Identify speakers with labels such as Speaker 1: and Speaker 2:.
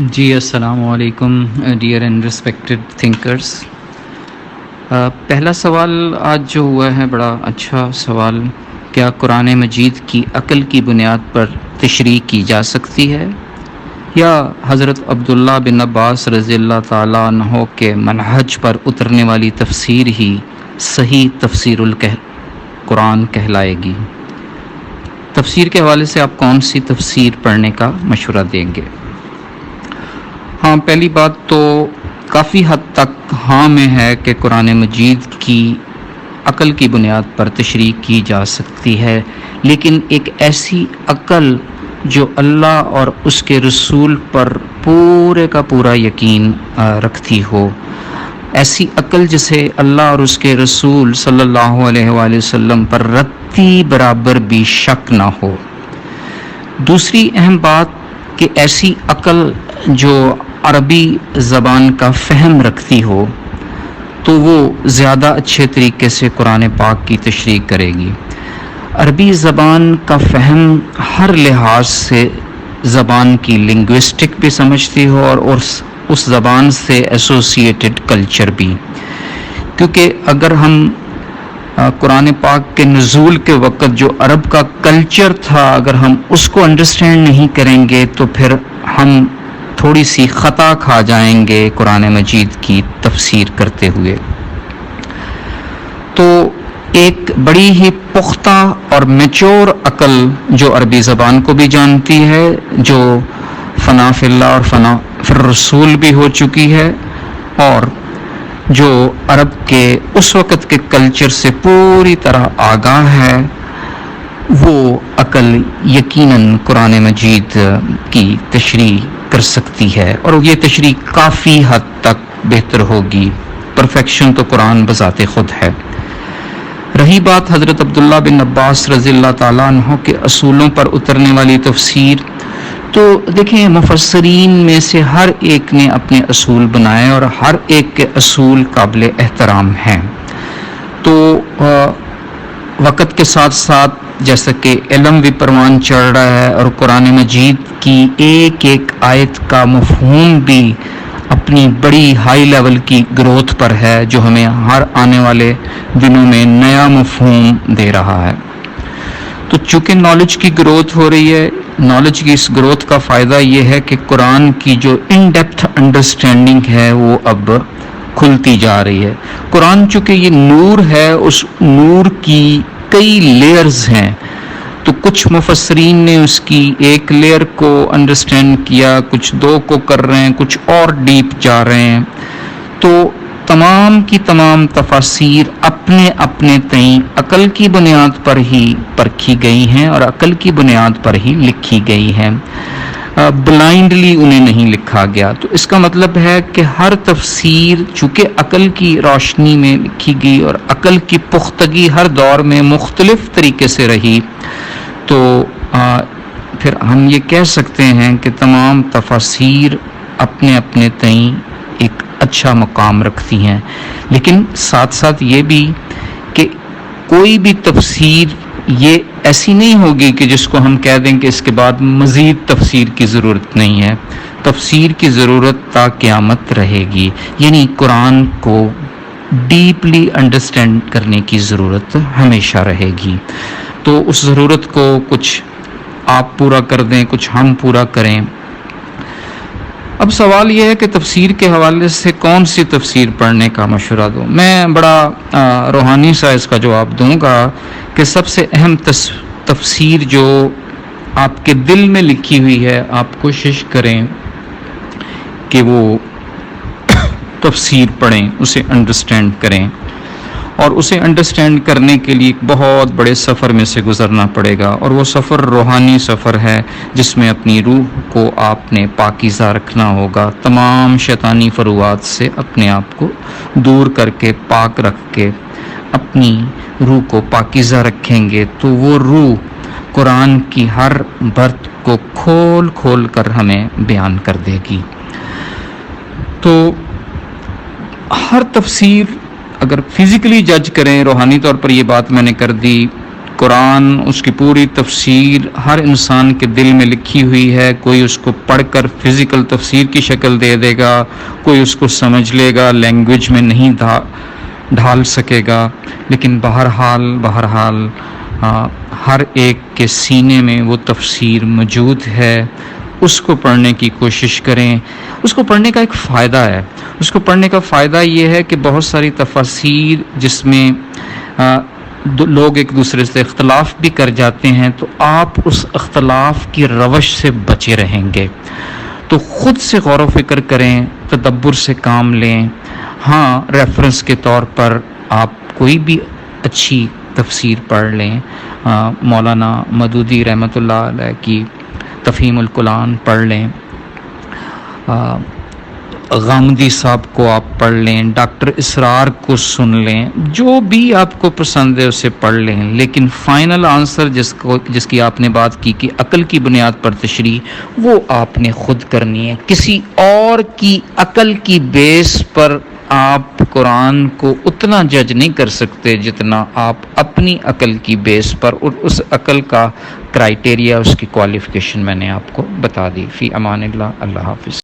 Speaker 1: جی السلام علیکم dear and respected thinkers. پہلا سوال آج جو ہوا ہے بڑا اچھا سوال. کیا قرآن مجید کی عقل کی بنیاد پر تشریح کی جا سکتی ہے یا حضرت عبداللہ بن عباس رضی اللہ تعالیٰ عنہ کے منہج پر اترنے والی تفسیر ہی صحیح تفسیر القرآن کہلائے گی؟ تفسیر کے حوالے سے آپ کون سی تفسیر پڑھنے کا مشورہ دیں گے؟ ہاں، پہلی بات تو کافی حد تک ہاں میں ہے کہ قرآن مجید کی عقل کی بنیاد پر تشریح کی جا سکتی ہے، لیکن ایک ایسی عقل جو اللہ اور اس کے رسول پر پورے کا پورا یقین رکھتی ہو، ایسی عقل جسے اللہ اور اس کے رسول صلی اللہ علیہ وآلہ وسلم پر رتی برابر بھی شک نہ ہو. دوسری اہم بات کہ ایسی عقل جو عربی زبان کا فہم رکھتی ہو تو وہ زیادہ اچھے طریقے سے قرآن پاک کی تشریح کرے گی. عربی زبان کا فہم ہر لحاظ سے زبان کی لنگوسٹک بھی سمجھتی ہو اور اس زبان سے ایسوسیٹڈ کلچر بھی، کیونکہ اگر ہم قرآن پاک کے نزول کے وقت جو عرب کا کلچر تھا اگر ہم اس کو انڈرسٹینڈ نہیں کریں گے تو پھر ہم تھوڑی سی خطا کھا جائیں گے قرآن مجید کی تفسیر کرتے ہوئے. تو ایک بڑی ہی پختہ اور میچور عقل جو عربی زبان کو بھی جانتی ہے، جو فنا فی اللہ اور فنا فی الرسول بھی ہو چکی ہے، اور جو عرب کے اس وقت کے کلچر سے پوری طرح آگاہ ہے، وہ عقل یقیناً قرآن مجید کی تشریح کر سکتی ہے، اور یہ تشریح کافی حد تک بہتر ہوگی. پرفیکشن تو قرآن بذات خود ہے. رہی بات حضرت عبداللہ بن عباس رضی اللہ تعالیٰ عنہ کے اصولوں پر اترنے والی تفسیر، تو دیکھیں مفسرین میں سے ہر ایک نے اپنے اصول بنائے اور ہر ایک کے اصول قابل احترام ہیں. تو وقت کے ساتھ ساتھ جیسا کہ علم بھی پروان چڑھ رہا ہے اور قرآن مجید کی ایک ایک آیت کا مفہوم بھی اپنی بڑی ہائی لیول کی گروتھ پر ہے، جو ہمیں ہر آنے والے دنوں میں نیا مفہوم دے رہا ہے. تو چونکہ نالج کی گروتھ ہو رہی ہے، نالج کی اس گروتھ کا فائدہ یہ ہے کہ قرآن کی جو ان ڈیپتھ انڈرسٹینڈنگ ہے وہ اب کھلتی جا رہی ہے. قرآن چونکہ یہ نور ہے، اس نور کی کئی لیئرز ہیں، تو کچھ مفسرین نے اس کی ایک لیئر کو انڈرسٹینڈ کیا، کچھ دو کو کر رہے ہیں، کچھ اور ڈیپ جا رہے ہیں. تو تمام کی تمام تفاسیر اپنے اپنے تئیں عقل کی بنیاد پر ہی پرکھی گئی ہیں اور عقل کی بنیاد پر ہی لکھی گئی ہیں، بلائنڈلی انہیں نہیں لکھا گیا. تو اس کا مطلب ہے کہ ہر تفسیر چونکہ عقل کی روشنی میں لکھی گئی اور عقل کی پختگی ہر دور میں مختلف طریقے سے رہی، تو پھر ہم یہ کہہ سکتے ہیں کہ تمام تفاسیر اپنے اپنے تئیں ایک اچھا مقام رکھتی ہیں. لیکن ساتھ ساتھ یہ بھی کہ کوئی بھی تفسیر یہ ایسی نہیں ہوگی کہ جس کو ہم کہہ دیں کہ اس کے بعد مزید تفسیر کی ضرورت نہیں ہے. تفسیر کی ضرورت تا قیامت رہے گی، یعنی قرآن کو ڈیپلی انڈرسٹینڈ کرنے کی ضرورت ہمیشہ رہے گی. تو اس ضرورت کو کچھ آپ پورا کر دیں، کچھ ہم پورا کریں. اب سوال یہ ہے کہ تفسیر کے حوالے سے کون سی تفسیر پڑھنے کا مشورہ دوں. میں بڑا روحانی سا اس کا جواب دوں گا کہ سب سے اہم تفسیر جو آپ کے دل میں لکھی ہوئی ہے، آپ کوشش کریں کہ وہ تفسیر پڑھیں، اسے انڈرسٹینڈ کریں، اور اسے انڈرسٹینڈ کرنے کے لیے ایک بہت بڑے سفر میں سے گزرنا پڑے گا، اور وہ سفر روحانی سفر ہے جس میں اپنی روح کو آپ نے پاکیزہ رکھنا ہوگا. تمام شیطانی فروعات سے اپنے آپ کو دور کر کے پاک رکھ کے اپنی روح کو پاکیزہ رکھیں گے تو وہ روح قرآن کی ہر بات کو کھول کھول کر ہمیں بیان کر دے گی. تو ہر تفسیر اگر فزیکلی جج کریں، روحانی طور پر یہ بات میں نے کر دی، قرآن، اس کی پوری تفسیر ہر انسان کے دل میں لکھی ہوئی ہے. کوئی اس کو پڑھ کر فزیکل تفسیر کی شکل دے دے گا، کوئی اس کو سمجھ لے گا، لینگویج میں نہیں ڈھال سکے گا، لیکن بہرحال ہر ایک کے سینے میں وہ تفسیر موجود ہے. اس کو پڑھنے کی کوشش کریں. اس کو پڑھنے کا ایک فائدہ ہے. اس کو پڑھنے کا فائدہ یہ ہے کہ بہت ساری تفاسیر جس میں لوگ ایک دوسرے سے اختلاف بھی کر جاتے ہیں، تو آپ اس اختلاف کی روش سے بچے رہیں گے. تو خود سے غور و فکر کریں، تدبر سے کام لیں. ہاں، ریفرنس کے طور پر آپ کوئی بھی اچھی تفسیر پڑھ لیں. مولانا مودودی رحمۃ اللہ علیہ کی تفہیم القرآن پڑھ لیں، غامدی صاحب کو آپ پڑھ لیں، ڈاکٹر اسرار کو سن لیں، جو بھی آپ کو پسند ہے اسے پڑھ لیں. لیکن فائنل آنسر جس کی آپ نے بات کی کہ عقل کی بنیاد پر تشریح، وہ آپ نے خود کرنی ہے. کسی اور کی عقل کی بیس پر آپ قرآن کو اتنا جج نہیں کر سکتے جتنا آپ اپنی عقل کی بیس پر، اور اس عقل کا کرائٹیریا، اس کی کوالیفیکیشن میں نے آپ کو بتا دی. فی امان اللہ. اللہ حافظ.